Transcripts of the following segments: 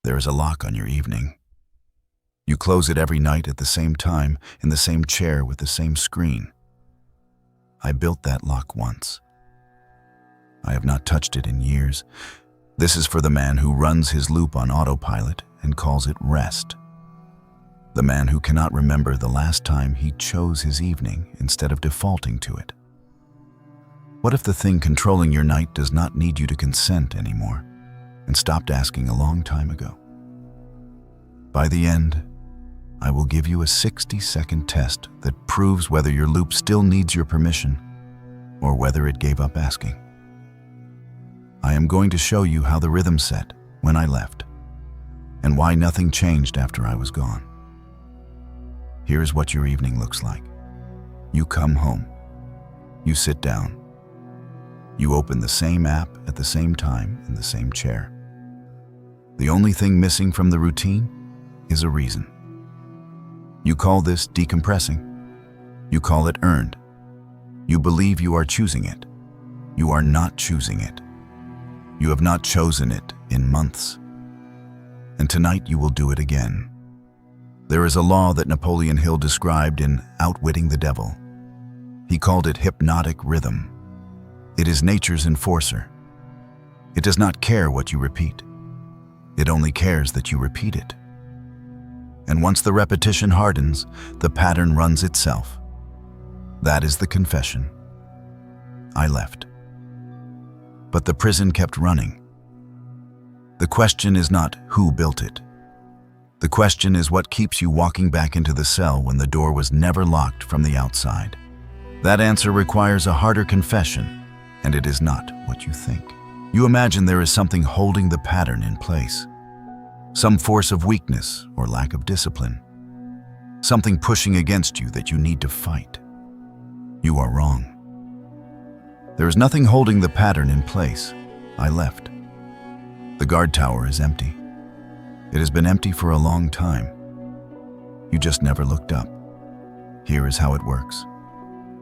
There is a lock on your evening. You close it every night at the same time, in the same chair with the same screen. I built that lock once. I have not touched it in years. This is for the man who runs his loop on autopilot and calls it rest. The man who cannot remember the last time he chose his evening instead of defaulting to it. What if the thing controlling your night does not need you to consent anymore and stopped asking a long time ago? By the end, I will give you a 60-second test that proves whether your loop still needs your permission or whether it gave up asking. I am going to show you how the rhythm set when I left and why nothing changed after I was gone. Here's what your evening looks like. You come home. You sit down. You open the same app at the same time in the same chair. The only thing missing from the routine is a reason. You call this decompressing. You call it earned. You believe you are choosing it. You are not choosing it. You have not chosen it in months. And tonight you will do it again. There is a law that Napoleon Hill described in Outwitting the Devil. He called it hypnotic rhythm. It is nature's enforcer. It does not care what you repeat. It only cares that you repeat it. And once the repetition hardens, the pattern runs itself. That is the confession. I left. But the prison kept running. The question is not who built it. The question is what keeps you walking back into the cell when the door was never locked from the outside. That answer requires a harder confession, and it is not what you think. You imagine there is something holding the pattern in place. Some force of weakness or lack of discipline. Something pushing against you that you need to fight. You are wrong. There is nothing holding the pattern in place. I left. The guard tower is empty. It has been empty for a long time. You just never looked up. Here is how it works.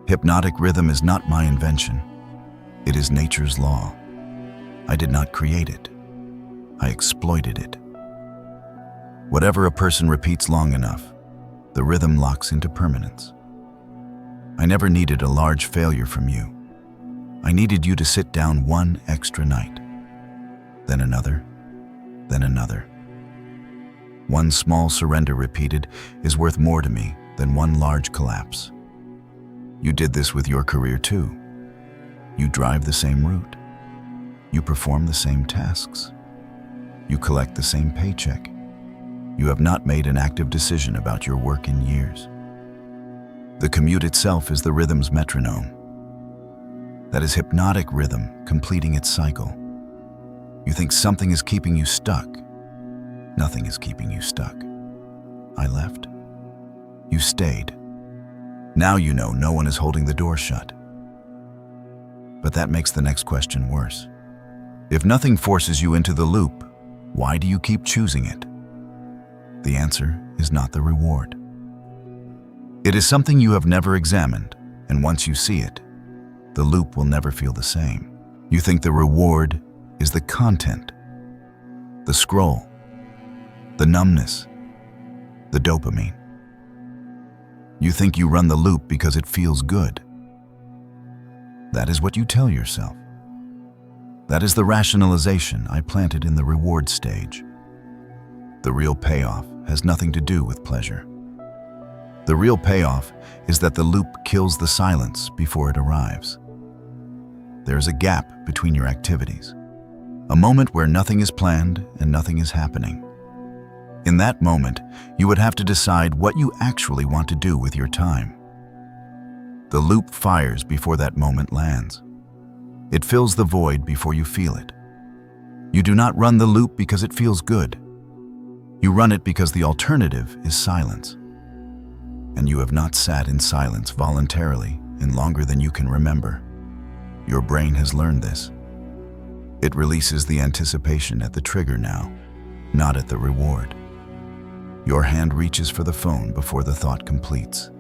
Hypnotic rhythm is not my invention. It is nature's law. I did not create it. I exploited it. Whatever a person repeats long enough, the rhythm locks into permanence. I never needed a large failure from you. I needed you to sit down one extra night, then another, then another. One small surrender repeated is worth more to me than one large collapse. You did this with your career too. You drive the same route. You perform the same tasks. You collect the same paycheck. You have not made an active decision about your work in years. The commute itself is the rhythm's metronome. That is hypnotic rhythm completing its cycle. You think something is keeping you stuck. Nothing is keeping you stuck. I left. You stayed. Now you know no one is holding the door shut. But that makes the next question worse. If nothing forces you into the loop, why do you keep choosing it? The answer is not the reward. It is something you have never examined, and once you see it, the loop will never feel the same. You think the reward is the content, the scroll, the numbness, the dopamine. You think you run the loop because it feels good. That is what you tell yourself. That is the rationalization I planted in the reward stage. The real payoff has nothing to do with pleasure. The real payoff is that the loop kills the silence before it arrives. There is a gap between your activities, a moment where nothing is planned and nothing is happening. In that moment, you would have to decide what you actually want to do with your time. The loop fires before that moment lands. It fills the void before you feel it. You do not run the loop because it feels good. You run it because the alternative is silence. And you have not sat in silence voluntarily in longer than you can remember. Your brain has learned this. It releases the anticipation at the trigger now, not at the reward. Your hand reaches for the phone before the thought completes.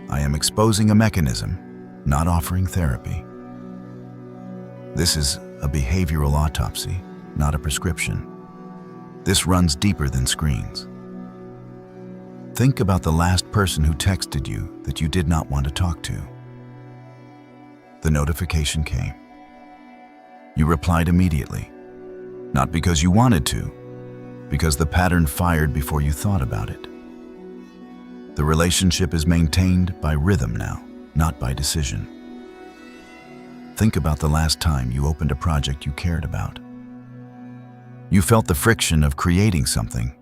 I am exposing a mechanism, not offering therapy. This is a behavioral autopsy, not a prescription. This runs deeper than screens. Think about the last person who texted you that you did not want to talk to. The notification came. You replied immediately, not because you wanted to, because the pattern fired before you thought about it. The relationship is maintained by rhythm now, not by decision. Think about the last time you opened a project you cared about. You felt the friction of creating something,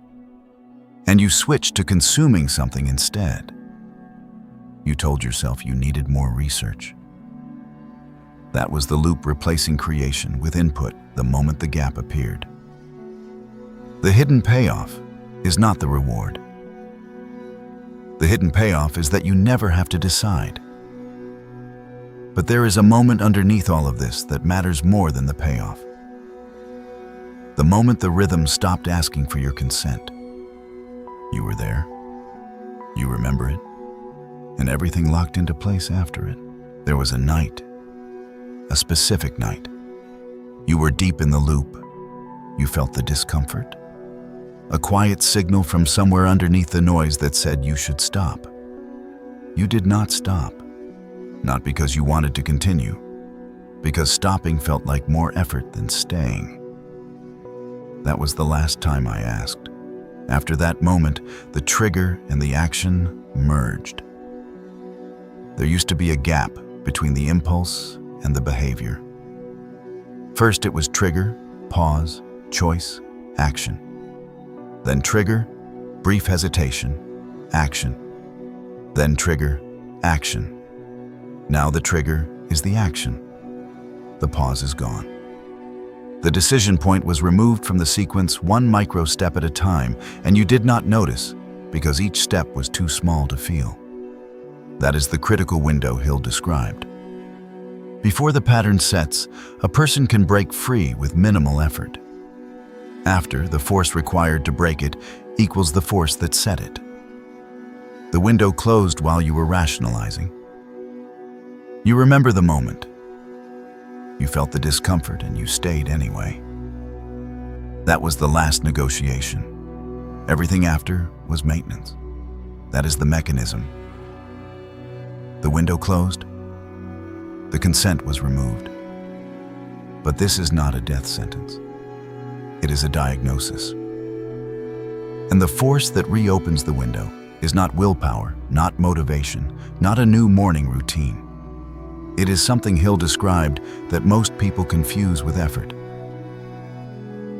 and you switched to consuming something instead. You told yourself you needed more research. That was the loop replacing creation with input the moment the gap appeared. The hidden payoff is not the reward. The hidden payoff is that you never have to decide. But there is a moment underneath all of this that matters more than the payoff. The moment the rhythm stopped asking for your consent. You were there. You remember it. And everything locked into place after it. There was a night. A specific night. You were deep in the loop. You felt the discomfort. A quiet signal from somewhere underneath the noise that said you should stop. You did not stop. Not because you wanted to continue, because stopping felt like more effort than staying. That was the last time I asked. After that moment, the trigger and the action merged. There used to be a gap between the impulse and the behavior. First it was trigger, pause, choice, action. Then trigger, brief hesitation, action. Then trigger, action. Now the trigger is the action. The pause is gone. The decision point was removed from the sequence one micro step at a time, and you did not notice because each step was too small to feel. That is the critical window Hill described. Before the pattern sets, a person can break free with minimal effort. After, the force required to break it equals the force that set it. The window closed while you were rationalizing. You remember the moment. You felt the discomfort and you stayed anyway. That was the last negotiation. Everything after was maintenance. That is the mechanism. The window closed. The consent was removed. But this is not a death sentence. It is a diagnosis. And the force that reopens the window is not willpower, not motivation, not a new morning routine. It is something Hill described that most people confuse with effort.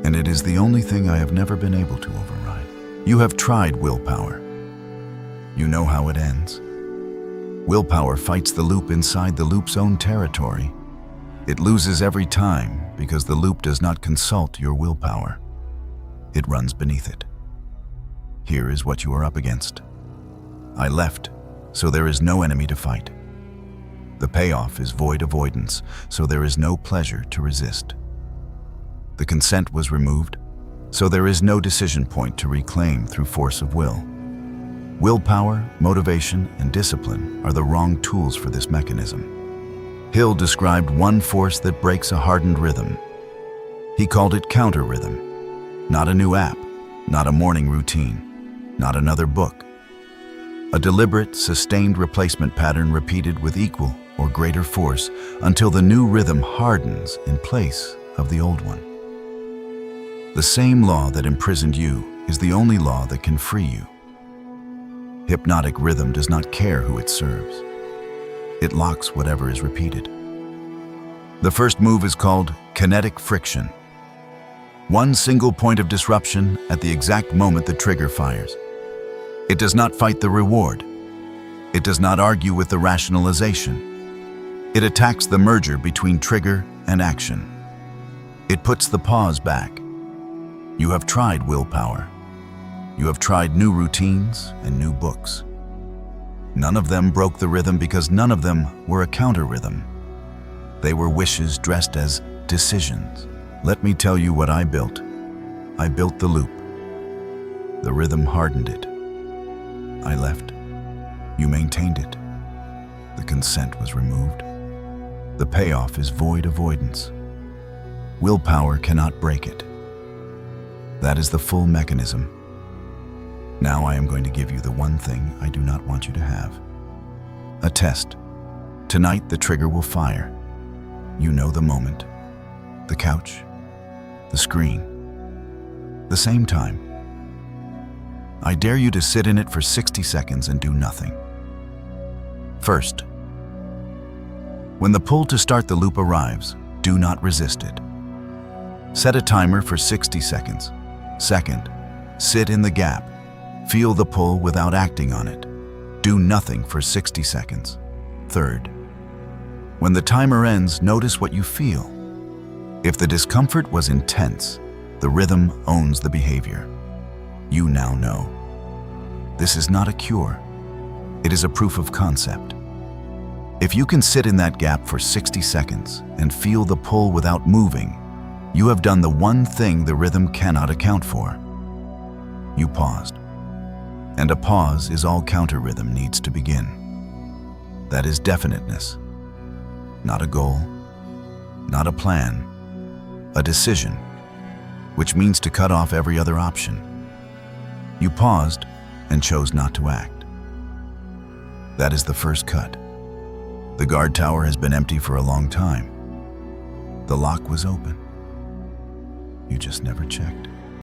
And it is the only thing I have never been able to override. You have tried willpower. You know how it ends. Willpower fights the loop inside the loop's own territory. It loses every time because the loop does not consult your willpower. It runs beneath it. Here is what you are up against. I left, so there is no enemy to fight. The payoff is void avoidance, so there is no pleasure to resist. The consent was removed, so there is no decision point to reclaim through force of will. Willpower, motivation, and discipline are the wrong tools for this mechanism. Hill described one force that breaks a hardened rhythm. He called it counter rhythm. Not a new app, not a morning routine, not another book. A deliberate, sustained replacement pattern repeated with equal or greater force until the new rhythm hardens in place of the old one. The same law that imprisoned you is the only law that can free you. Hypnotic rhythm does not care who it serves. It locks whatever is repeated. The first move is called kinetic friction. One single point of disruption at the exact moment the trigger fires. It does not fight the reward. It does not argue with the rationalization. It attacks the merger between trigger and action. It puts the pause back. You have tried willpower. You have tried new routines and new books. None of them broke the rhythm because none of them were a counter rhythm. They were wishes dressed as decisions. Let me tell you what I built. I built the loop. The rhythm hardened it. I left. You maintained it. The consent was removed. The payoff is void avoidance. Willpower cannot break it. That is the full mechanism. Now I am going to give you the one thing I do not want you to have. A test. Tonight the trigger will fire. You know the moment. The couch. The screen. The same time. I dare you to sit in it for 60 seconds and do nothing. First, when the pull to start the loop arrives, do not resist it. Set a timer for 60 seconds. Second, sit in the gap. Feel the pull without acting on it. Do nothing for 60 seconds. Third, when the timer ends, notice what you feel. If the discomfort was intense, the rhythm owns the behavior. You now know. This is not a cure. It is a proof of concept. If you can sit in that gap for 60 seconds and feel the pull without moving, you have done the one thing the rhythm cannot account for. You paused. And a pause is all counter-rhythm needs to begin. That is definiteness. Not a goal, not a plan, a decision, which means to cut off every other option. You paused and chose not to act. That is the first cut. The guard tower has been empty for a long time. The lock was open. You just never checked.